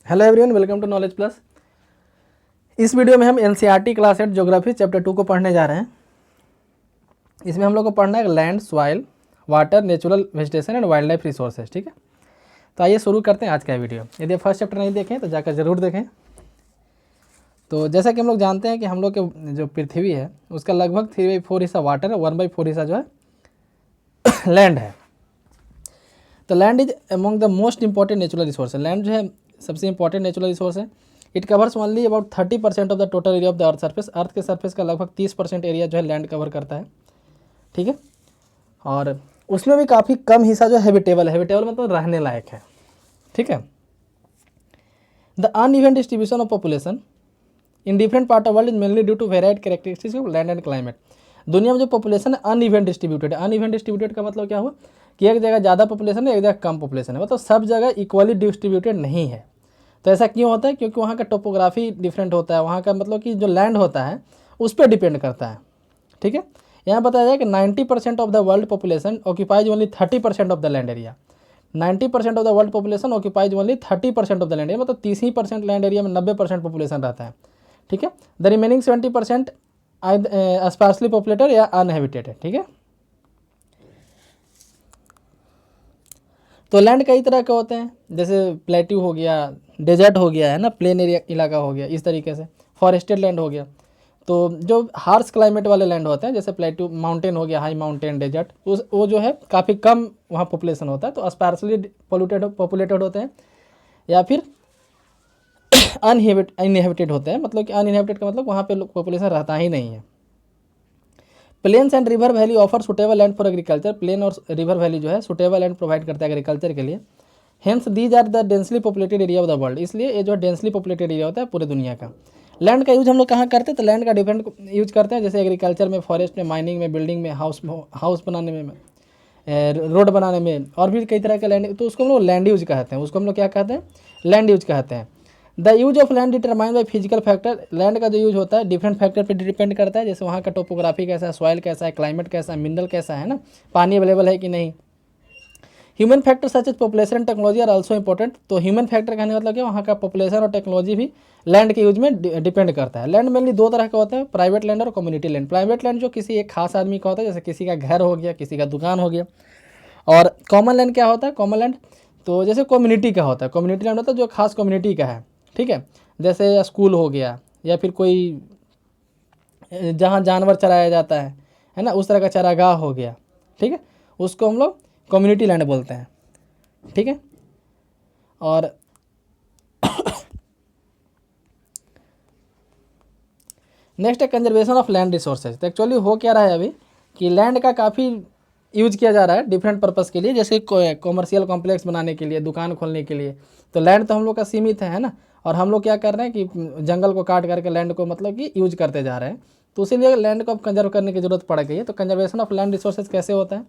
Hello everyone, welcome to knowledge plus. इस video में हम एनसीईआरटी क्लास 8 ज्योग्राफी चैप्टर 2 को पढ़ने जा रहे हैं। इसमें हम लोग को पढ़ना है land, soil, water, natural vegetation and wild life resources. ठीक है, तो आइए शुरू करते हैं आज का वीडियो। यदि फर्स्ट चैप्टर नहीं देखें तो जाकर ज़रूर देखें। तो जैसा कि हम लोग जानते हैं कि हम लोग के जो पृथ्वी है उसका लगभग 3/4 हिस्सा वाटर है, 1/4 हिस्सा जो है लैंड है। तो land is among the most important natural resource है। लैंड जो है सबसे इंपॉर्टेंट नेचुरल रिसोर्स है। It covers only about 30% of the total area of the earth surface. Earth के सर्फेस का लगभग 30% एरिया जो है लैंड कवर करता है। ठीक है, और उसमें भी काफ़ी कम हिस्सा जो हैबिटेबल है। हैबिटेबल मतलब रहने लायक है। ठीक है, the uneven distribution of population in different part of world is mainly due to varied characteristics of land and climate. दुनिया में जो पॉपुलेशन है अनइवन डिस्ट्रीब्यूटेड है। अनइवन डिस्ट्रीब्यूटेड का मतलब क्या हुआ कि एक जगह ज़्यादा पॉपुलेशन है, एक जगह कम पॉपुलेशन है, मतलब सब जगह इक्वली डिस्ट्रीब्यूटेड नहीं है। तो ऐसा क्यों होता है? क्योंकि वहाँ का टोपोग्राफी डिफरेंट होता है। वहाँ का मतलब कि जो लैंड होता है उस पर डिपेंड करता है। ठीक है, यहाँ बताया जाए कि 90% of the world population occupies only 30% of the land area. 90% of the world population occupies only 30% of the land area, मतलब 30% लैंड एरिया में 90% पॉपुलेशन रहता है। ठीक है, द रिमेनिंग 70% स्पार्सली पॉपुलेटेड या अनहेबिटेटेड। ठीक है, तो लैंड कई तरह के होते हैं, जैसे प्लेट्यू हो गया, डेजर्ट हो गया है ना, प्लेन एरिया इलाका हो गया, इस तरीके से फॉरेस्टेड लैंड हो गया। तो जो हार्श क्लाइमेट वाले लैंड होते हैं जैसे प्लेट्यू माउंटेन हो गया, हाई माउंटेन, डेजर्ट, उस वो जो है काफ़ी कम वहाँ पॉपुलेशन होता है, तो स्पार्सली पॉपुलेटेड होते हैं या फिर अनइनहेबिटेड होते हैं। मतलब कि अनइनहेबिटेड का मतलब वहाँ पे पॉपुलेशन रहता ही नहीं है। Plains and river valley offer suitable land for agriculture. Plain और रिवर वैली जो है सुटेबल लैंड प्रोवाइड करता है एग्रीकल्चर के लिए। Hence these are the densely populated area of the world. इसलिए ये जो डेंसली पॉपुलेटेड एरिया होता है पूरे दुनिया का। लैंड का यूज हम लोग कहाँ करते हैं? तो लैंड का डिफरेंट यूज करते हैं, जैसे एग्रीकल्चर में, फॉरेस्ट में, माइनिंग में, बिल्डिंग में, हाउस बनाने में, रोड बनाने में, और भी कई तरह के लैंड। तो उसको हम लोग लैंड यूज कहते हैं। उसको हम लोग क्या कहते हैं? लैंड यूज कहते हैं। The use of land determine by physical factor. Land का जो यूज होता है डिफरेंट फैक्टर पर डिपेंड करता है, जैसे वहाँ का टोपोग्राफी कैसा है, सॉइल कैसा है, क्लाइमेट कैसा है, मिनरल कैसा है ना, पानी अवेलेबल है कि नहीं। Human factor such as population and technology are also important. तो ह्यूमन फैक्टर कहने मतलब क्या, वहाँ का पॉपुलेशन और टेक्नोलॉजी भी लैंड के यूज में डिपेंड करता है। लैंड मेनली दो तरह का होता है, प्राइवेट लैंड और कम्युनिटी लैंड। प्राइवेट लैंड जो किसी एक खास आदमी का होता है, जैसे किसी का घर हो गया, किसी का दुकान हो गया। और कॉमन लैंड क्या होता है? कॉमन लैंड तो जैसे कम्युनिटी का होता है। कम्युनिटी लैंड होता है जो खास कम्युनिटी का है। ठीक है, जैसे स्कूल हो गया या फिर कोई जहाँ जानवर चराया जाता है ना, उस तरह का चरागाह हो गया। ठीक है, उसको हम लोग कम्युनिटी लैंड बोलते हैं। ठीक है, और नेक्स्ट है कंजर्वेशन ऑफ लैंड रिसोर्सेज। तो एक्चुअली हो क्या रहा है अभी कि लैंड का काफ़ी यूज किया जा रहा है डिफरेंट पर्पस के लिए, जैसे कॉमर्शियल कॉम्प्लेक्स बनाने के लिए, दुकान खोलने के लिए। तो लैंड तो हम लोग का सीमित है ना, और हम लोग क्या कर रहे हैं कि जंगल को काट करके लैंड को मतलब कि यूज करते जा रहे हैं। तो इसीलिए लैंड को अब कंजर्व करने की जरूरत पड़ गई है। तो कंजर्वेशन ऑफ लैंड रिसोर्सेज कैसे होता है?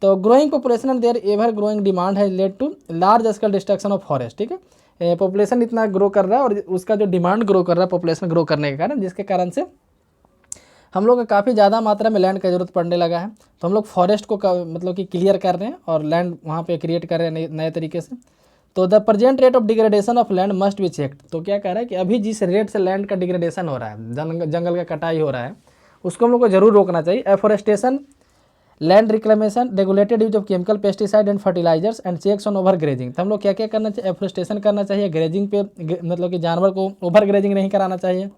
तो growing population and their ever growing demand है led to large scale destruction of forest. ठीक है, पॉपुलेशन इतना ग्रो कर रहा है और उसका जो डिमांड ग्रो कर रहा है पॉपुलेशन ग्रो करने के कारण, जिसके कारण से हम लोग को काफ़ी ज़्यादा मात्रा में लैंड की ज़रूरत पड़ने लगा है। तो हम लोग फॉरेस्ट को मतलब कि क्लियर कर रहे हैं और लैंड वहाँ पे क्रिएट कर रहे हैं नए तरीके से। तो the present rate of degradation of land must be checked. तो क्या कह रहा है कि अभी जिस रेट से लैंड का डिग्रेडेशन हो रहा है, जंगल का कटाई हो रहा है, उसको हम लोग को जरूर रोकना चाहिए। Afforestation, land reclamation, regulated use of chemical, pesticide and fertilizers and checks on overgrazing. तो हम लोग क्या क्या करना चाहिए? एफोरेस्टेशन करना चाहिए, ग्रेजिंग पे मतलब कि जानवर को ओवर ग्रेजिंग नहीं कराना चाहिए,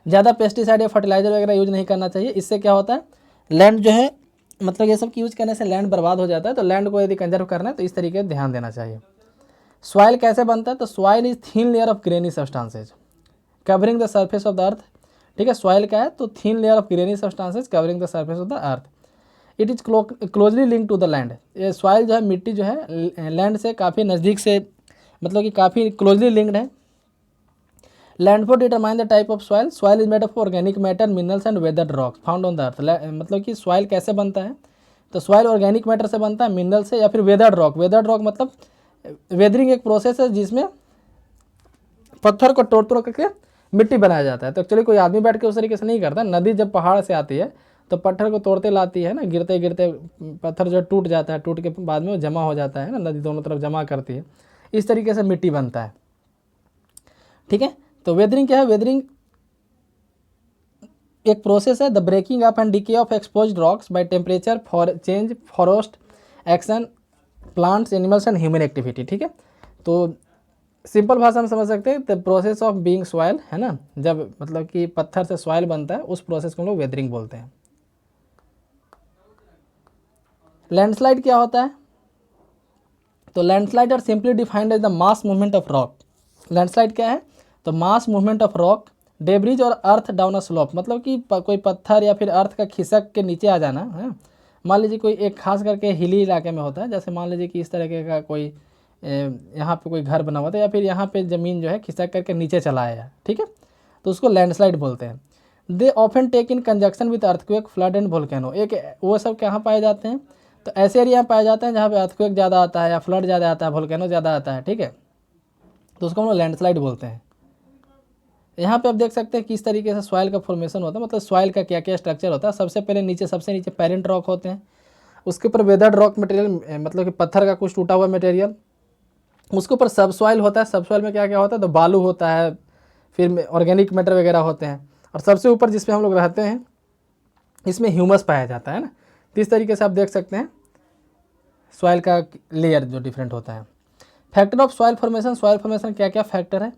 ज़्यादा पेस्टिसाइड या फर्टिलाइजर वगैरह यूज नहीं करना चाहिए। इससे क्या होता है, लैंड जो है मतलब ये सब की यूज करने से लैंड बर्बाद हो जाता है। तो लैंड को यदि कंजर्व करना है तो इस तरीके से ध्यान देना चाहिए। सॉइल कैसे बनता है? तो soil is thin layer of grainy substances covering the surface of the earth. ठीक है, सॉइल क्या है? तो thin layer of grainy substances covering the surface of the earth. It is closely link to the land. ये soil जो है, मिट्टी जो है, लैंड से काफ़ी नज़दीक से मतलब कि काफ़ी क्लोजली लिंक्ड है। Landform determine the type of soil. Soil is made of organic matter, minerals and weathered rocks found on the earth. मतलब कि सॉइल कैसे बनता है? तो सॉइल ऑर्गेनिक मैटर से बनता है, मिनरल से, या फिर वेदर्ड रॉक। वेदर्ड रॉक मतलब वेदरिंग एक प्रोसेस है जिसमें पत्थर को तोड़ करके मिट्टी बनाया जाता है। तो एक्चुअली कोई आदमी बैठ के उस तरीके से नहीं करता। नदी जब पहाड़ से आती है तो पत्थर को तोड़ते लाती है ना, गिरते गिरते पत्थर जो टूट जाता है, टूट के बाद में वो जमा हो जाता है ना, नदी दोनों तरफ जमा करती है। इस तरीके से मिट्टी बनता है। ठीक है, तो वेदरिंग क्या है? वेदरिंग एक प्रोसेस है the breaking up and decay of exposed rocks by temperature for change, forest action, plants, animals and human activity. ठीक है, तो सिंपल भाषा में समझ सकते हैं the process of being soil, है ना, जब मतलब कि पत्थर से सॉइल बनता है उस प्रोसेस को हम लोग वेदरिंग बोलते हैं। लैंडस्लाइड क्या होता है? तो landslide are simply defined as the mass movement of rock. Landslide क्या है? तो mass movement of rock, debris और अर्थ डाउन अ स्लोप, मतलब कि कोई पत्थर या फिर अर्थ का खिसक के नीचे आ जाना है। मान लीजिए कोई एक खास करके हिली इलाके में होता है, जैसे मान लीजिए कि इस तरीके का कोई यहाँ पे कोई घर बना हुआ था या फिर यहाँ पे ज़मीन जो है खिसक करके नीचे चला आया, ठीक है, तो उसको लैंडस्लाइड बोलते हैं। They often take in conjunction with earthquake, flood and volcano. एक वो सब कहाँ पाए जाते हैं? तो ऐसे एरिया में पाए जाते हैं जहाँ पे अर्थक्वेक ज़्यादा आता है या फ्लड ज़्यादा आता है, वोल्केनो ज़्यादा आता है। ठीक है, तो उसको हम लोग लैंडस्लाइड बोलते हैं। यहाँ पे आप देख सकते हैं किस तरीके से सॉइल का फॉर्मेशन होता है, मतलब सॉइल का क्या क्या स्ट्रक्चर होता है। सबसे पहले नीचे, सबसे नीचे पेरेंट रॉक होते हैं, उसके ऊपर वेदर्ड रॉक मटेरियल, मतलब कि पत्थर का कुछ टूटा हुआ मटेरियल, उसके ऊपर सब सॉइल होता है। सब सॉइल में क्या क्या होता है? तो बालू होता है, फिर ऑर्गेनिक मैटर वगैरह होते हैं, और सबसे ऊपर जिस पे हम लोग रहते हैं इसमें ह्यूमस पाया जाता है ना। तो इस तरीके से आप देख सकते हैं सॉइल का लेयर जो डिफरेंट होता है। Factor of soil formation, soil formation क्या क्या फैक्टर है?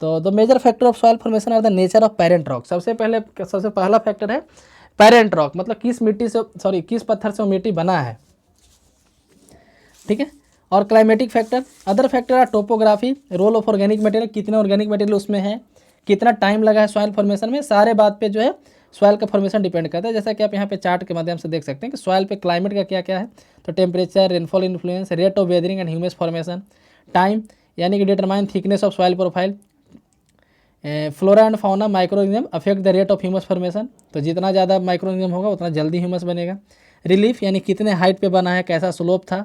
तो the major factor of soil formation are the nature of parent rock. सबसे पहला फैक्टर है पेरेंट रॉक, मतलब किस पत्थर से वो मिट्टी बना है। ठीक है, और climatic factor. Other factor are topography, role of organic material, कितने ऑर्गेनिक मटेरियल उसमें है, कितना टाइम लगा है सॉइल फॉर्मेशन में, सारे बात पे जो है सॉइल का फॉर्मेशन डिपेंड करता है। जैसा कि आप यहाँ पे चार्ट के माध्यम से देख सकते हैं कि सॉइल पे क्लाइमेट का क्या क्या है। तो temperature, rainfall influence, rate of weathering and humus formation, time यानी कि determine thickness of soil profile, flora and fauna, microorganism affect the rate of humus formation, तो जितना ज़्यादा माइक्रोऑर्गेनिज्म होगा उतना जल्दी ह्यूमस बनेगा। रिलीफ यानी कितने हाइट पे बना है, कैसा स्लोप था।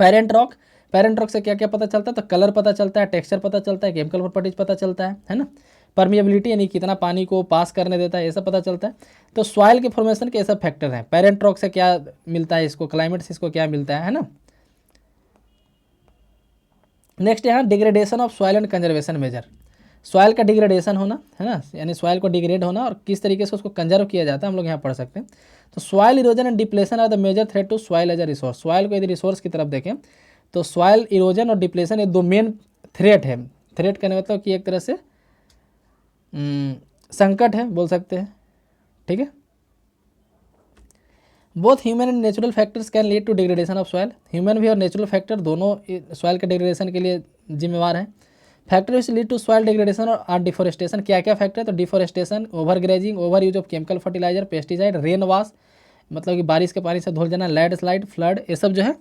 पेरेंट रॉक, पेरेंट रॉक से क्या क्या पता चलता है? तो कलर पता चलता है, टेक्सचर पता चलता है, केमिकल प्रॉपर्टीज पता चलता है ना। परमिएबिलिटी यानी कितना पानी को पास करने देता है, ये सब पता चलता है। तो सॉइल के फॉर्मेशन के ये सब फैक्टर हैं। पेरेंट रॉक से क्या मिलता है इसको, क्लाइमेट से इसको क्या मिलता है ना। नेक्स्ट यहाँ degradation of soil and conservation measure. Soil का डिग्रेडेशन होना है ना, यानी सॉइल को डिग्रेड होना और किस तरीके से उसको कंजर्व किया जाता है, हम लोग यहाँ पढ़ सकते हैं। तो soil erosion and depletion are the major threat to soil as a resource. Soil को यदि रिसोर्स की तरफ देखें तो सॉइल इरोजन और डिप्लेशन ये दो मेन थ्रेट है। थ्रेट करने मतलब कि एक तरह से संकट है बोल सकते हैं। ठीक है, both human and natural factors can lead to degradation of soil. Human भी और नेचुरल फैक्टर दोनों सॉइल के डिग्रेडेशन के लिए जिम्मेवार हैं। Factor which lead to soil degradation और आर डिफोरेस्टेशन। क्या क्या फैक्टर है? तो deforestation, overgrazing, overuse of chemical fertilizer, pesticide, rain wash मतलब कि बारिश के पानी से धुल जाना, लैंड स्लाइड, फ्लड, ये सब जो है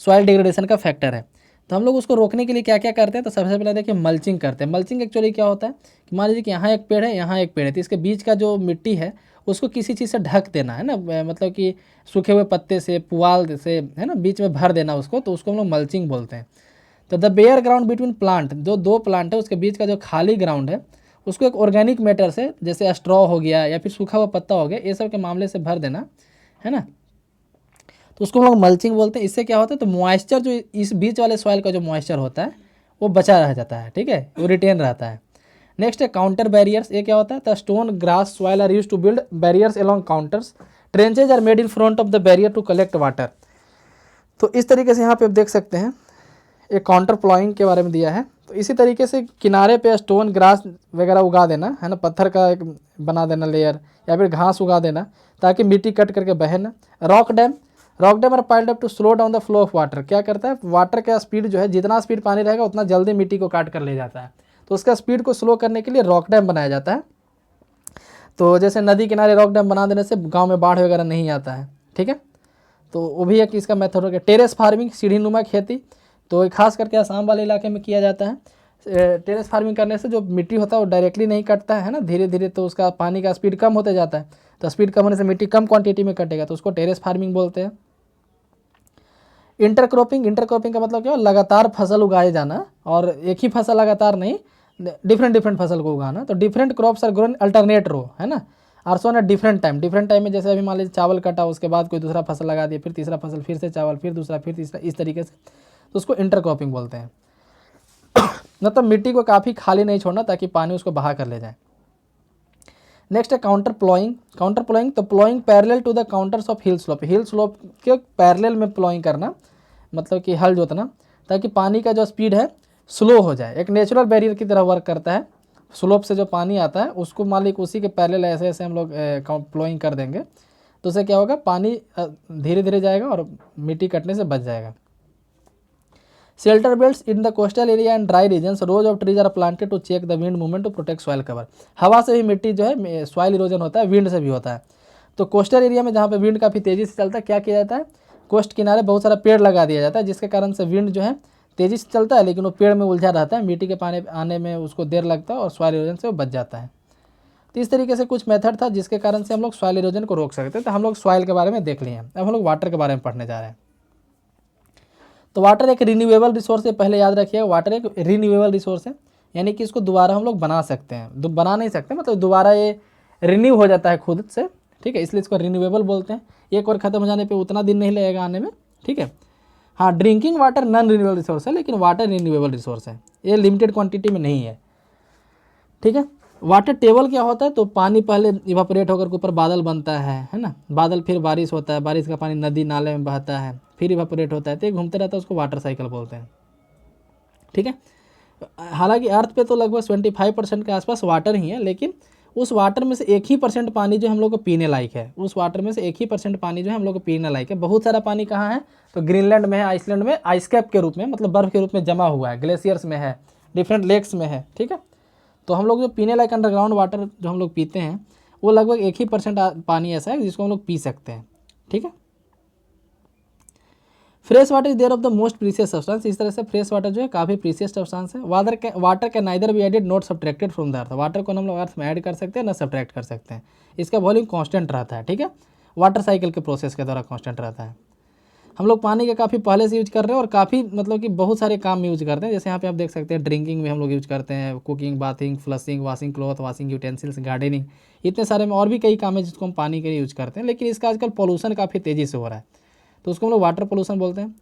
सॉइल डिग्रेडेशन का फैक्टर है। तो हम लोग उसको रोकने के लिए क्या क्या करते हैं? तो सबसे पहले देखिए मल्चिंग करते हैं। मल्चिंग एक्चुअली क्या होता है कि मान लीजिए कि यहाँ एक पेड़ है, यहाँ एक पेड़ है, तो इसके बीच का जो मिट्टी है उसको किसी चीज़ से ढक देना है ना, मतलब कि सूखे हुए पत्ते से, पुआल से, है ना, बीच में भर देना उसको, तो उसको हम लोग मल्चिंग बोलते हैं। तो the bare ground between plant, जो दो प्लांट है उसके बीच का जो खाली ग्राउंड है उसको एक ऑर्गेनिक मैटर से, जैसे स्ट्रॉ हो गया या फिर सूखा हुआ पत्ता हो गया, ये सब के मामले से भर देना है ना, तो उसको हम लोग मल्चिंग बोलते हैं। इससे क्या होता है? तो मॉइस्चर जो इस बीच वाले सॉइल का जो मॉइस्चर होता है वो बचा रह जाता है। ठीक है, वो रिटेन रहता है। नेक्स्ट है काउंटर बैरियर्स। ये क्या होता है? The stone, grass, soil are use to build barriers along contours, trenches are made in front of the barrier to collect water. तो इस तरीके से यहाँ पे आप देख सकते हैं एक काउंटर प्लॉइंग के बारे में दिया है। तो इसी तरीके से किनारे पे स्टोन, ग्रास वगैरह उगा देना है ना, पत्थर का एक बना देना लेयर, या फिर घास उगा देना ताकि मिट्टी कट करके बहे ना। Rock dam, rock dam are piled up to slow down the flow of water. क्या करता है? वाटर का स्पीड जो है, जितना स्पीड पानी रहेगा उतना जल्दी मिट्टी को काट कर ले जाता है, तो उसका स्पीड को स्लो करने के लिए रॉक डैम बनाया जाता है। तो जैसे नदी किनारे रॉक डैम बना देने से गाँव में बाढ़ वगैरह नहीं आता है। ठीक है, तो वो भी एक इसका मेथड हो गया। टेरेस फार्मिंग, सीढ़ी नुमा खेती, तो खास करके आसाम वाले इलाके में किया जाता है। टेरेस फार्मिंग करने से जो मिट्टी होता है वो डायरेक्टली नहीं कटता है ना, धीरे धीरे, तो उसका पानी का स्पीड कम होते जाता है, तो स्पीड कम होने से मिट्टी कम क्वांटिटी में कटेगा, तो उसको टेरेस फार्मिंग बोलते हैं। इंटरक्रॉपिंग, इंटरक्रॉपिंग का मतलब क्या? लगातार फसल उगाए जाना, और एक ही फसल लगातार नहीं, डिफरेंट फसल को उगाना। तो different crops are grown alternate row, है ना, are sown at different time में, जैसे अभी मान लीजिए चावल कटा, उसके बाद कोई दूसरा फसल लगा दिया, फिर तीसरा फसल, फिर से चावल, फिर दूसरा, फिर तीसरा, इस तरीके से। तो उसको इंटरक्रॉपिंग बोलते हैं। मतलब मिट्टी को काफ़ी खाली नहीं छोड़ना ताकि पानी उसको बहा कर ले जाए। नेक्स्ट है काउंटर प्लॉइंग। काउंटर प्लॉइंग तो ploughing parallel to the contours of hill slope. Hill slope के पैरेलल में प्लॉइंग करना, मतलब कि हल जोतना, ताकि पानी का जो स्पीड है स्लो हो जाए। एक नेचुरल बैरियर की तरह वर्क करता है। स्लोप से जो पानी आता है उसको मान लीजिए उसी के पैरेलल ऐसे ऐसे हम लोग प्लॉइंग कर देंगे तो उससे क्या होगा, पानी धीरे धीरे जाएगा और मिट्टी कटने से बच जाएगा। Shelter belts in the coastal area and dry regions, rows of trees are planted to check the wind movement to protect soil cover. हवा से भी मिट्टी जो है सॉइल इरोजन होता है, विंड से भी होता है। तो कोस्टल एरिया में जहाँ पे विंड काफ़ी तेज़ी से चलता है, क्या किया जाता है, कोस्ट किनारे बहुत सारा पेड़ लगा दिया जाता है, जिसके कारण से विंड जो है तेज़ी से चलता है लेकिन वो पेड़ में उलझा रहता है, मिट्टी के पानी आने में उसको देर लगता है और सॉइल इरोजन से वो बच जाता है। तो इस तरीके से कुछ मेथड था जिसके कारण से हम लोग सॉइल इरोजन को रोक सकते हैं। तो हम लोग सॉइल के बारे में देख लिए हैं। अब हम लोग वाटर के बारे में पढ़ने जा रहे हैं। तो वाटर एक रिन्यूएबल रिसोर्स है, पहले याद रखिएगा, वाटर एक रिन्यूएबल रिसोर्स है, यानी कि इसको दोबारा हम लोग बना सकते हैं। बना नहीं सकते, मतलब दोबारा ये रिन्यू हो जाता है खुद से, ठीक है, इसलिए इसको रिन्यूएबल बोलते हैं। एक बार खत्म हो जाने पे उतना दिन नहीं लगेगा आने में, ठीक है। हाँ, drinking water non renewable resource है, लेकिन वाटर रिन्यूएबल रिसोर्स है, ये लिमिटेड क्वांटिटी में नहीं है, ठीक है। वाटर टेबल क्या होता है, तो पानी पहले इवापोरेट होकर के ऊपर बादल बनता है ना, बादल फिर बारिश होता है, बारिश का पानी नदी नाले में बहता है, फिर इवापोरेट होता है, तो ये घूमते रहता है, उसको वाटर साइकिल बोलते हैं, ठीक है। हालांकि अर्थ पे तो लगभग 25% के आसपास वाटर ही है, लेकिन उस वाटर में से 1% पानी जो हम लोग को पीने लायक है, उस वाटर में से 1% पानी जो है हम लोग को पीने लायक है। बहुत सारा पानी कहाँ है, तो ग्रीनलैंड में है, आइसलैंड में आइस कैप के रूप में, मतलब बर्फ़ के रूप में जमा हुआ है, ग्लेशियर्स में है, डिफरेंट लेक्स में है, ठीक है। तो हम लोग जो पीने लायक अंडरग्राउंड वाटर जो हम लोग पीते हैं वो लगभग 1% पानी ऐसा है जिसको हम लोग पी सकते हैं, ठीक है। Fresh water is there of the most precious substance. इस तरह से फ्रेश वाटर जो है काफ़ी प्रीसियस सब्सटेंस है। Water can neither be added not subtracted from the earth. Water को हम लोग अर्थ में ऐड कर सकते हैं ना सब्ट्रैक्ट कर सकते हैं। इसका वॉल्यूम कांस्टेंट रहता है, ठीक है, वाटर साइकिल के प्रोसेस के द्वारा कांस्टेंट रहता है। हम लोग पानी का काफ़ी पहले से यूज कर रहे हैं और काफ़ी मतलब कि बहुत सारे काम में यूज करते हैं। जैसे यहाँ पे आप देख सकते हैं ड्रिंकिंग में हम लोग यूज करते हैं, cooking, bathing, flushing, washing cloth, washing utensils, gardening, इतने सारे में और भी कई काम है जिसको हम पानी के लिए यूज करते हैं। लेकिन इसका आजकल पॉल्यूशन काफ़ी तेज़ी से हो रहा है, तो उसको हम लोग वाटर पॉल्यूशन बोलते हैं।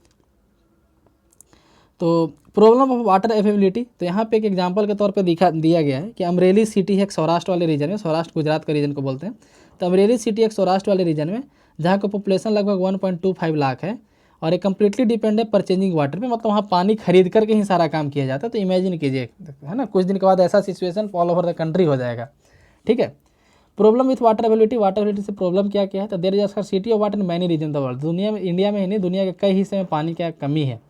तो प्रॉब्लम ऑफ वाटर अवेलेबिलिटी, तो यहाँ पे एक एग्जांपल के तौर पे दिया गया है कि अमरेली सिटी है एक सौराष्ट्र वाले रीजन में, सौराष्ट्र गुजरात का रीजन को बोलते हैं। तो अमरेली सिटी एक सौराष्ट्र वाले रीजन में जहाँ का पॉपुलेशन लगभग 1.25 लाख है और एक कम्प्लीटली डिपेंड है परचेजिंग वाटर पे, मतलब वहाँ पानी खरीद करके ही सारा काम किया जाता है। तो इमेजिन कीजिए, है ना, कुछ दिन के बाद ऐसा situation all over the country हो जाएगा, ठीक है। Problem with water availability, water availability से प्रॉब्लम क्या क्या है, तो there is scarcity of water in many region the world. दुनिया में, इंडिया में ही नहीं, दुनिया के कई हिस्से में पानी की कमी है।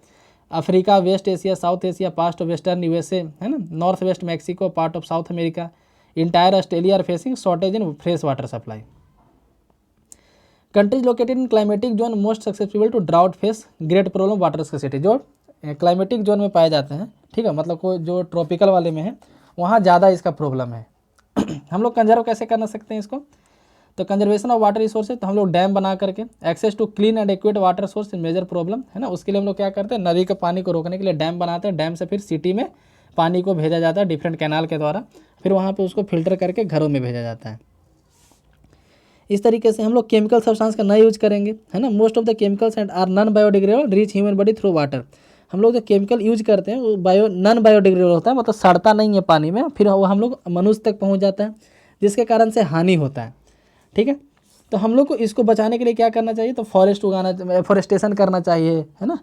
Africa, west Asia, south Asia, part of western USA, है ना, north west Mexico, part of south America, entire Australia are facing shortage in fresh water supply. Countries located in climatic zone most successful to drought face great problem water scarcity. जो climatic zone में पाए जाते हैं, ठीक है, मतलब कोई जो ट्रॉपिकल वाले में है वहाँ ज़्यादा इसका प्रॉब्लम है। हम लोग कंजर्व कैसे कर सकते हैं इसको, तो कंजर्वेशन ऑफ वाटर रिसोर्स है, तो हम लोग डैम बना करके access to clean and adequate water source in major problem, है ना, उसके लिए हम लोग क्या करते हैं, नदी के पानी को रोकने के लिए डैम बनाते हैं। डैम से फिर सिटी में पानी को भेजा जाता है डिफरेंट कैनाल के द्वारा, फिर वहाँ पे उसको फिल्टर करके घरों में भेजा जाता है। इस तरीके से हम लोग केमिकल सब्सटेंस का ना यूज करेंगे, है ना। Most of the chemicals and are non biodegradable reach human body through water. हम लोग जो केमिकल यूज करते हैं वो नॉन बायोडिग्रेडेबल होता है, मतलब सड़ता नहीं है पानी में, फिर वो हम लोग मनुष्य तक पहुँच जाता है जिसके कारण से हानि होता है, ठीक है। तो हम लोग को इसको बचाने के लिए क्या करना चाहिए, तो फॉरेस्ट उगाना, एफोरेस्टेशन करना चाहिए, है ना।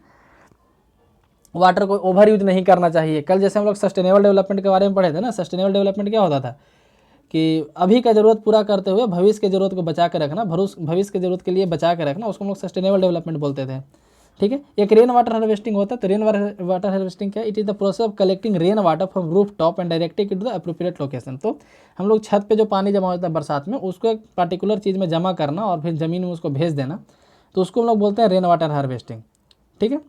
वाटर को ओवर यूज नहीं करना चाहिए। कल जैसे हम लोग सस्टेनेबल डेवलपमेंट के बारे में पढ़े थे ना, सस्टेनेबल डेवलपमेंट क्या होता था कि अभी का ज़रूरत पूरा करते हुए भविष्य की ज़रूरत को बचा के रखना, भविष्य की ज़रूरत के लिए बचा के रखना, उसको हम लोग सस्टेनेबल डेवलपमेंट बोलते थे, ठीक है। एक रेन वाटर हार्वेस्टिंग होता है, तो रेन वाटर हार्वेस्टिंग क्या है, it is the process of collecting rain water from roof top and directing it to the appropriate location. तो हम लोग छत पे जो पानी जमा होता है बरसात में, उसको एक पर्टिकुलर चीज़ में जमा करना और फिर ज़मीन में उसको भेज देना, तो उसको हम लोग बोलते हैं रेन वाटर हार्वेस्टिंग, ठीक है।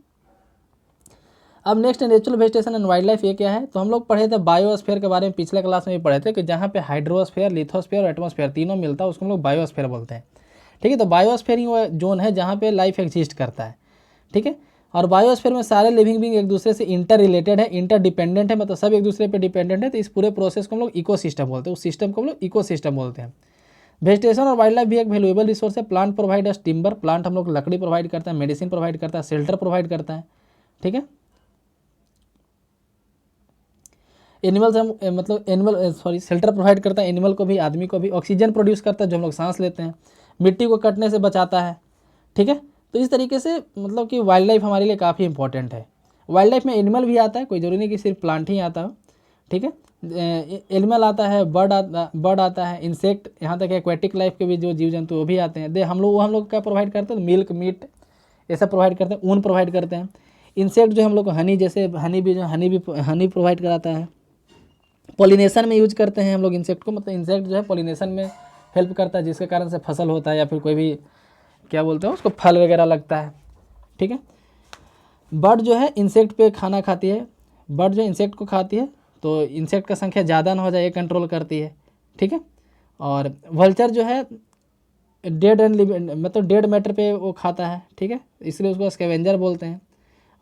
अब next natural vegetation and wild life, ये क्या है, तो हम लोग पढ़े थे बायोस्फीयर के बारे में, पिछले क्लास में भी पढ़े थे कि जहाँ पे हाइड्रोस्फीयर, लिथोस्फीयर और एटमॉस्फेयर तीनों मिलता है उसको हम लोग बायोस्फीयर बोलते हैं, ठीक है। तो बायोस्फीयर ही वो जोन है जहाँ पे लाइफ एग्जिस्ट करता है, ठीक है। और बायोस्फीयर में सारे लिविंग बींग एक दूसरे से इंटर रिलेटेड है, इंटर डिपेंडेंट है, मतलब सब एक दूसरे पे डिपेंडेंट है। तो इस पूरे प्रोसेस को हम लोग इकोसिस्टम बोलते हैं, उस सिस्टम को हम लोग इकोसिस्टम बोलते हैं। वेजिटेशन और वाइल्ड लाइफ भी एक वैल्यूएबल रिसोर्स है। Plant provide S timber, plant हम लोग लकड़ी प्रोवाइड करता है, मेडिसिन प्रोवाइड करता है, शेल्टर प्रोवाइड करता है, ठीक है। एनिमल से हम मतलब एनिमल शेल्टर प्रोवाइड करता है एनिमल को भी, आदमी को भी। ऑक्सीजन प्रोड्यूस करता है जो हम लोग सांस लेते हैं। मिट्टी को कटने से बचाता है, ठीक है। तो इस तरीके से मतलब कि वाइल्ड लाइफ हमारे लिए काफ़ी इंपॉर्टेंट है। वाइल्ड लाइफ में एनिमल भी आता है, कोई ज़रूरी नहीं कि सिर्फ प्लांट ही आता हो, ठीक है। एनिमल आता है, बर्ड आता है, इंसेक्ट, यहाँ तक एक्वेटिक लाइफ के भी जो जीव जंतु वो भी आते हैं। हम लोग क्या प्रोवाइड करते हैं, मिल्क, मीट ऐसा प्रोवाइड करते हैं, ऊन प्रोवाइड करते हैं। इंसेक्ट जो हम लोग को हनी, जैसे हनी प्रोवाइड कराता है। पॉलिनेशन में यूज करते हैं हम लोग इंसेक्ट को, मतलब इंसेक्ट जो है पॉलिनेशन में हेल्प करता है, जिसके कारण से फसल होता है या फिर कोई भी क्या बोलते हैं उसको फल वगैरह लगता है, ठीक है। बर्ड जो है इंसेक्ट पे खाना खाती है, बर्ड जो इंसेक्ट को खाती है तो इंसेक्ट का संख्या ज़्यादा ना हो जाए ये कंट्रोल करती है, ठीक है। और वल्चर जो है डेड एंड मतलब डेड मैटर पे वो खाता है, ठीक है, इसलिए उसको स्कैवेंजर बोलते हैं।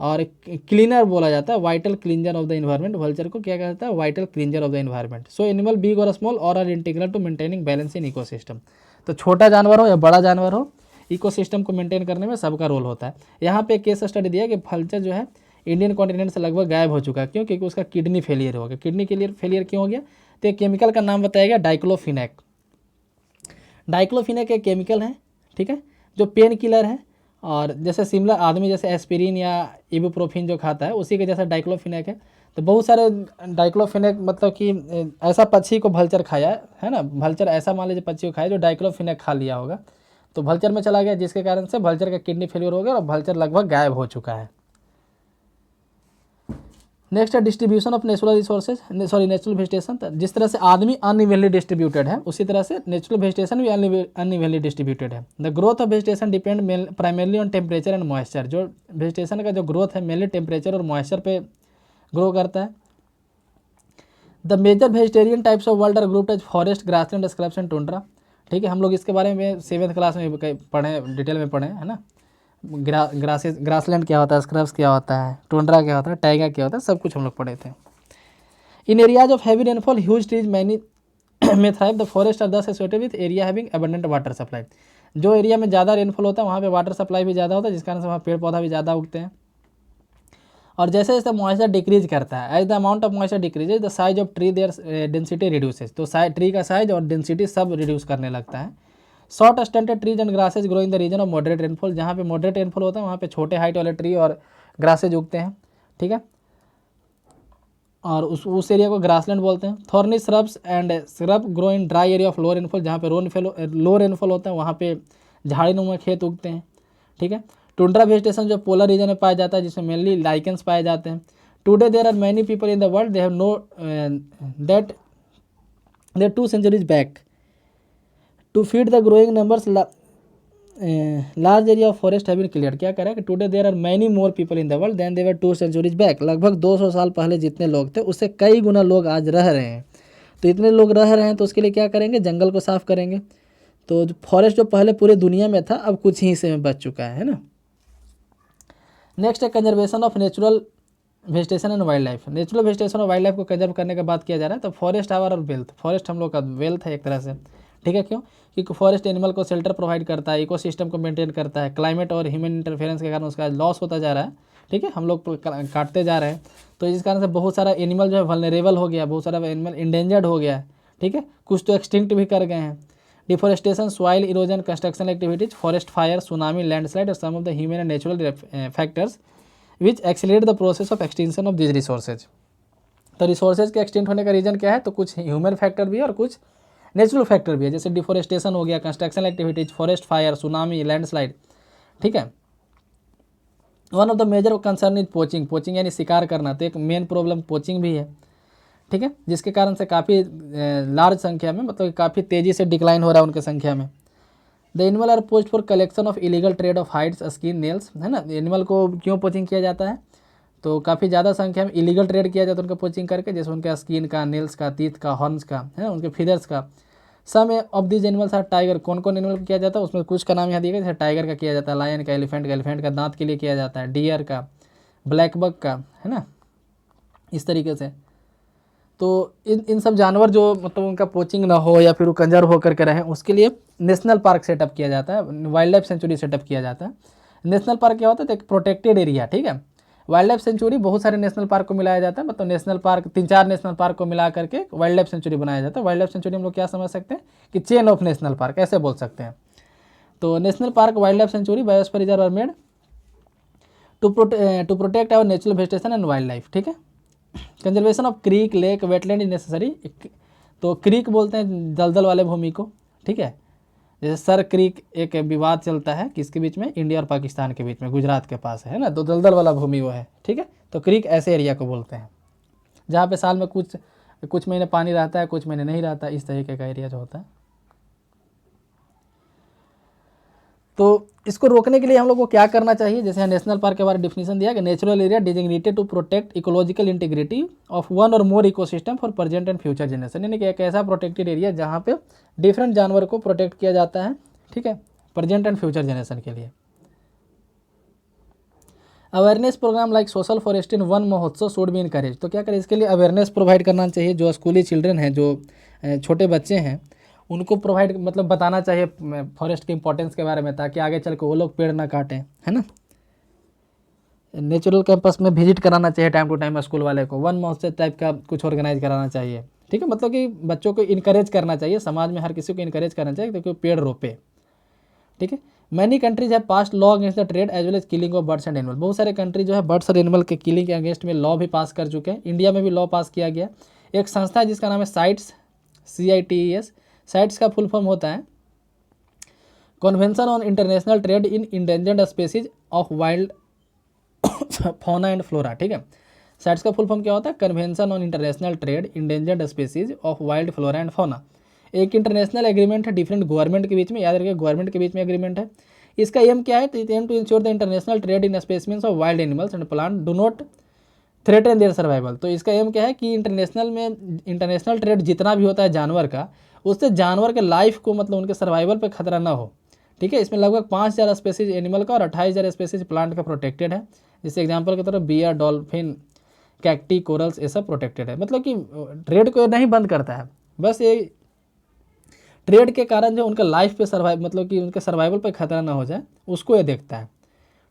और क्लीनर बोला जाता है, vital cleanser of the environment. Vulture को क्या कहता है, vital cleanser of the environment. So animal big और स्मॉल और are integral to maintaining balance in ecosystem. तो छोटा जानवर हो या बड़ा जानवर हो, इकोसिस्टम को मेंटेन करने में सबका रोल होता है। यहाँ पे केस स्टडी दिया कि वल्चर जो है इंडियन कॉन्टिनेंट से लगभग गायब हो चुका है। क्यों? क्योंकि उसका किडनी फेलियर हो गया। किडनी फेलियर क्यों हो गया? तो एक केमिकल का नाम बताया गया, डाइक्लोफिनेक। डाइक्लोफिनेक एक केमिकल है, ठीक है, जो पेन किलर है। और जैसे सिमिलर आदमी जैसे एस्पिरिन या इबुप्रोफिन जो खाता है उसी के जैसा डाइक्लोफिनेक है। तो बहुत सारे डाइक्लोफिनेक मतलब कि ऐसा पक्षी को भल्चर खाया है ना, भल्चर ऐसा मान लीजिए पक्षी को खाया जो डाइक्लोफिनेक खा लिया होगा, तो भल्चर में चला गया, जिसके कारण से भल्चर का किडनी फेलियर हो गया और भल्चर लगभग गायब हो चुका है। नेक्स्ट है distribution of natural resources, natural vegetation. जिस तरह से आदमी अनइवनली डिस्ट्रीब्यूटेड है उसी तरह से नेचुरल वेजिटेशन भी अनइवनली डिस्ट्रीब्यूटेड है। The growth of vegetation depend primarily on temperature and moisture. जो वेजिटेशन का जो ग्रोथ है मेनली टेम्परेचर और मॉइस्चर पे ग्रो करता है। The major vegetarian types of world are grouped as forest, grassland, scrubs and tundra, ठीक है। हम लोग इसके बारे में 7th क्लास में पढ़े, डिटेल में पढ़े, है ना। ग्रासलैंड क्या होता है, स्क्रब्स क्या होता है, टुंड्रा क्या होता है, टाइगा क्या होता है, सब कुछ हम लोग पढ़े थे। In areas of heavy rainfall huge trees many में thrive. The forest are thus associated with area having abundant water supply. जो एरिया में ज़्यादा रेनफॉल होता है वहाँ पे वाटर सप्लाई भी ज़्यादा होता है, जिस कारण से वहाँ पेड़ पौधा भी ज़्यादा उगते हैं। और जैसे जैसे मॉइस्चर डिक्रीज करता है, as the amount of moisture decreases the size of tree their density reduces. तो ट्री का साइज और डेंसिटी सब रिड्यूस करने लगता है। Short stunted trees and grasses grow in the region of moderate rainfall. जहाँ पे मॉडरेट रेनफॉल होता है वहाँ पे छोटे हाइट वाले ट्री और ग्रासेज उगते हैं, ठीक है। और उस एरिया को ग्रासलैंड बोलते हैं। Thorny shrubs and shrub grow in dry area of low rainfall. जहाँ पे लो रेनफॉल होता है वहाँ पे झाड़ीनुमा खेत उगते हैं, ठीक है। टुंड्रा वेजिटेशन जो पोलर रीजन में पाया जाता है, जिसमें मेनली लाइकेंस पाए जाते हैं। Today there are many people in the world they have know that there 2 centuries back to feed the growing numbers large area of forest have been clear. क्या कह रहा है कि today there are many more people in the world than there 2 centuries back. लगभग 200 साल पहले जितने लोग थे उससे कई गुना लोग आज रह रहे हैं। तो इतने लोग रह रहे हैं तो उसके लिए क्या करेंगे, जंगल को साफ करेंगे। तो फॉरेस्ट जो पहले पूरे दुनिया में था अब कुछ ही हिस्से में बच चुका है ना। नेक्स्ट है conservation of natural vegetation and wild life. Natural vegetation और वाइल्ड लाइफ को कंजर्व करने का बात किया जा रहा है। तो फॉरेस्ट आवर और वेल्थ, फॉरेस्ट हम लोग का वेल्थ है एक तरह से, ठीक है। क्यों? क्योंकि फॉरेस्ट एनिमल को शेल्टर प्रोवाइड करता है, इकोसिस्टम को मेंटेन करता है। क्लाइमेट और ह्यूमन इंटरफेरेंस के कारण उसका लॉस होता जा रहा है, ठीक है, हम लोग काटते जा रहे हैं। तो इस कारण से बहुत सारा एनिमल जो है वल्नरेबल हो गया, बहुत सारा एनिमल इंडेंजर्ड हो गया है, ठीक है। कुछ तो एक्सटिंक्ट भी कर गए हैं। Deforestation, soil erosion, construction activities, forest fire, tsunami, landslide और some of the human and natural factors which accelerate the process of extension of this resources. तो रिसोर्सेज के एक्सटेंट होने का रीजन क्या है? तो कुछ ह्यूमन फैक्टर भी है और कुछ नेचुरल फैक्टर भी है, जैसे डिफोरेस्टेशन हो गया, construction activities, forest fire, tsunami, landslide, ठीक है। One of the major concern is poaching. Poaching यानी शिकार करना, तो एक मेन प्रॉब्लम पोचिंग भी है, ठीक है, जिसके कारण से काफ़ी लार्ज संख्या में, मतलब काफ़ी तेज़ी से डिक्लाइन हो रहा है उनकी संख्या में। The animal are poached for collection of illegal trade of hides, skin, nails, है ना। एनिमल को क्यों पोचिंग किया जाता है? तो काफ़ी ज़्यादा संख्या में इलीगल ट्रेड किया जाता है उनका पोचिंग करके, जैसे उनका स्किन का, नेल्स का, टीथ का, हॉर्न्स का, है ना, उनके फीदर्स का। Some of these animals are tiger. कौन कौन एनिमल को किया जाता है उसमें कुछ का नाम यहाँ दिया गया, जैसे टाइगर का किया जाता है, लायन का, एलिफेंट का दांत के लिए किया जाता है, डियर का, ब्लैक बक का, है ना, इस तरीके से। तो इन सब जानवर जो मतलब उनका पोचिंग ना हो या फिर वो कंजर्व होकर के रहें, उसके लिए नेशनल पार्क सेटअप किया जाता है, वाइल्ड लाइफ सेंचुरी सेटअप किया जाता है। नेशनल पार्क क्या होता है? तो एक प्रोटेक्टेड एरिया, ठीक है। वाइल्ड लाइफ सेंचुरी बहुत सारे नेशनल पार्क को मिलाया जाता है, मतलब नेशनल पार्क 3-4 नेशनल पार्क को मिला करके वाइल्ड लाइफ सेंचुरी बनाया जाता है। वाइल्ड लाइफ सेंचुरी हम लोग क्या समझ सकते हैं कि चेन ऑफ नेशनल पार्क ऐसे बोल सकते हैं। तो national park, wild life sanctuary, biosphere reserve are made to protect our natural vegetation and wild life, ठीक है। Conservation of creek, lake, wetland is necessary. तो क्रीक बोलते हैं दलदल वाले भूमि को, ठीक है। जैसे सर क्रीक एक विवाद चलता है किसके बीच में, इंडिया और पाकिस्तान के बीच में, गुजरात के पास है ना, तो दलदल वाला भूमि वो है, ठीक है। तो क्रीक ऐसे एरिया को बोलते हैं जहाँ पे साल में कुछ महीने पानी रहता है, कुछ महीने नहीं रहता है, इस तरीके का एरिया जो होता है। तो इसको रोकने के लिए हम लोग को क्या करना चाहिए, जैसे नेशनल पार्क के बारे में डिफिनेशन दिया कि natural area designated to protect ecological integrity of one और more ecosystem for present and future generation, यानी कि एक ऐसा प्रोटेक्टेड एरिया जहाँ पे डिफरेंट जानवर को प्रोटेक्ट किया जाता है, ठीक है, प्रेजेंट एंड फ्यूचर जनरेशन के लिए। Awareness programme like social forest in Van Mahotsav should be encourage. तो क्या करें, इसके लिए अवेयरनेस प्रोवाइड करना चाहिए। जो स्कूली चिल्ड्रन हैं, जो छोटे बच्चे हैं, उनको प्रोवाइड मतलब बताना चाहिए फॉरेस्ट के इंपॉर्टेंस के बारे में, ताकि आगे चल के वो लोग पेड़ ना काटें, है ना। नेचुरल कैंपस में विजिट कराना चाहिए टाइम टू टाइम स्कूल वाले को, वन महोत्सव टाइप का कुछ ऑर्गेनाइज कराना चाहिए, ठीक है। मतलब कि बच्चों को इनकरेज करना चाहिए, समाज में हर किसी को इनकरेज करना चाहिए क्योंकि पेड़ रोपे, ठीक है। मैनी कंट्रीज है pass law against the trade as well as killing of birds and animal. बहुत सारे कंट्री जो है बर्ड्स और एनिमल के किलिंग के अगेंस्ट में लॉ भी पास कर चुके हैं। इंडिया में भी लॉ पास किया गया। एक संस्था है जिसका नाम है साइट्स, CITES। साइट्स का फुल फॉर्म होता है convention on international trade in endangered species of wild fauna and flora, ठीक है। साइट्स का फुल फॉर्म क्या होता है, convention on international trade endangered species of wild flora and fauna. एक इंटरनेशनल एग्रीमेंट है डिफरेंट गवर्नमेंट के बीच में, याद रखिए गवर्नमेंट के बीच में एग्रीमेंट है। इसका एम क्या है, तो aim to ensure the international trade in specimens of wild animals and plant do not threaten their survival. तो इसका एम क्या है कि इंटरनेशनल ट्रेड जितना भी होता है जानवर का, उससे जानवर के लाइफ को मतलब उनके सर्वाइवल पे खतरा ना हो, ठीक है। इसमें लगभग 5000 स्पेसीज एनिमल का और 28,000 स्पेसीज प्लांट का प्रोटेक्टेड है। जैसे एग्जांपल की तरफ बियर, डॉल्फिन, कैक्टी, कोरल्स, ये सब प्रोटेक्टेड है। मतलब कि ट्रेड को नहीं बंद करता है, बस ये ट्रेड के कारण जो उनका लाइफ पे सर्वाइव मतलब कि उनके सर्वाइवल पे खतरा ना हो जाए उसको ये देखता है,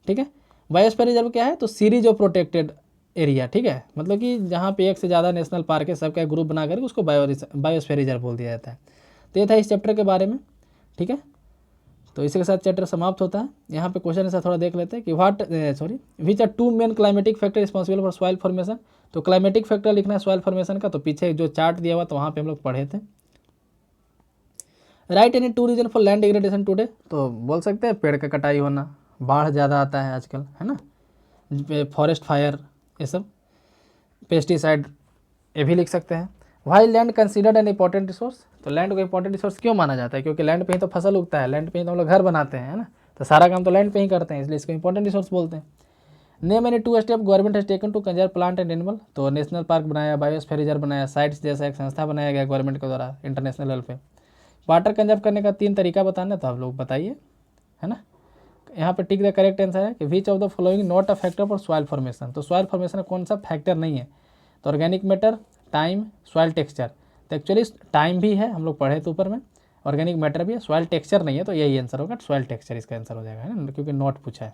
ठीक है। बायोस्फीयर रिजर्व क्या है, तो सीरीज ऑफ प्रोटेक्टेड एरिया, ठीक है। मतलब कि जहाँ पे एक से ज़्यादा नेशनल पार्क है, सबका एक ग्रुप बना करके उसको बायोस्फीयर रिजर्व बोल दिया जाता है। तो ये था इस चैप्टर के बारे में, ठीक है। तो इसी के साथ चैप्टर समाप्त होता है। यहाँ पे क्वेश्चन ऐसा थोड़ा देख लेते हैं कि which are 2 main climatic factor responsible for soil formation. तो क्लाइमेटिक फैक्टर लिखना है सॉइल फॉर्मेशन का, तो पीछे जो चार्ट दिया हुआ तो वहाँ पे हम लोग पढ़े थे। Write any 2 reason for land degradation today. तो बोल सकते हैं पेड़ का कटाई होना, बाढ़ ज़्यादा आता है आजकल, है ना, फॉरेस्ट फायर, ये सब, पेस्टिसाइड, ये भी लिख सकते हैं। Why land considered an important resource. तो लैंड को इंपॉर्टेंट रिसोर्स क्यों माना जाता है, क्योंकि लैंड पे ही तो फसल उगता है, लैंड पे ही तो हम लोग घर बनाते हैं, है ना, तो सारा काम तो लैंड पे ही करते हैं, इसलिए इसको इंपॉर्टेंट रिसोर्स बोलते हैं। Name any 2 step government has taken to conserve plant and animal. तो नेशनल पार्क बनाया, बायोस्फीयर रिजर्व बनाया, साइट्स जैसा एक संस्था बनाया गया गवर्नमेंट के द्वारा इंटरनेशनल लेवल पे। वाटर कंजर्व करने का 3 तरीका बताना, तो आप लोग बताइए, है ना। यहाँ पे टिक द करेक्ट आंसर है कि विच of the following not a factor for soil formation. तो सॉइल फॉर्मेशन कौन सा फैक्टर नहीं है, तो organic matter, time, soil texture. तो एक्चुअली टाइम भी है, हम लोग पढ़े थे ऊपर में, ऑर्गेनिक मैटर भी है, सॉइल टेक्सचर नहीं है, तो यही आंसर होगा, सॉइल टेक्सचर इसका आंसर हो जाएगा, है ना, क्योंकि नॉट पूछा है।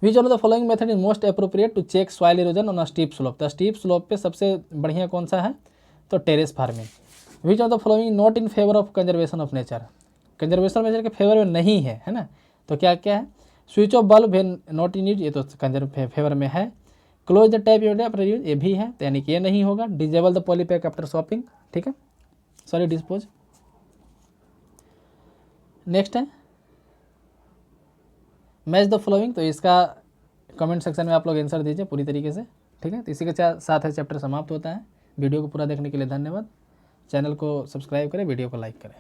Which of the following method is most appropriate to check soil erosion on a steep slope. तो स्टीप स्लोप पे सबसे बढ़िया कौन सा है, तो terrace farming. Which of the following not in favour of conservation of nature. Conservation of nature के favour में नहीं है ना, तो क्या क्या है, switch off bulb when not in use, ये तो फेवर में है। Close the tap after use, ये भी है, तो यानी कि ये नहीं होगा। Disable the polypack after shopping, ठीक है, सॉरी डिस्पोज। नेक्स्ट है मैच द फॉलोइंग। तो इसका कमेंट सेक्शन में आप लोग आंसर दीजिए पूरी तरीके से, ठीक है। तो इसी के साथ है चैप्टर समाप्त होता है। वीडियो को पूरा देखने के लिए धन्यवाद। चैनल को सब्सक्राइब करें, वीडियो को लाइक करें।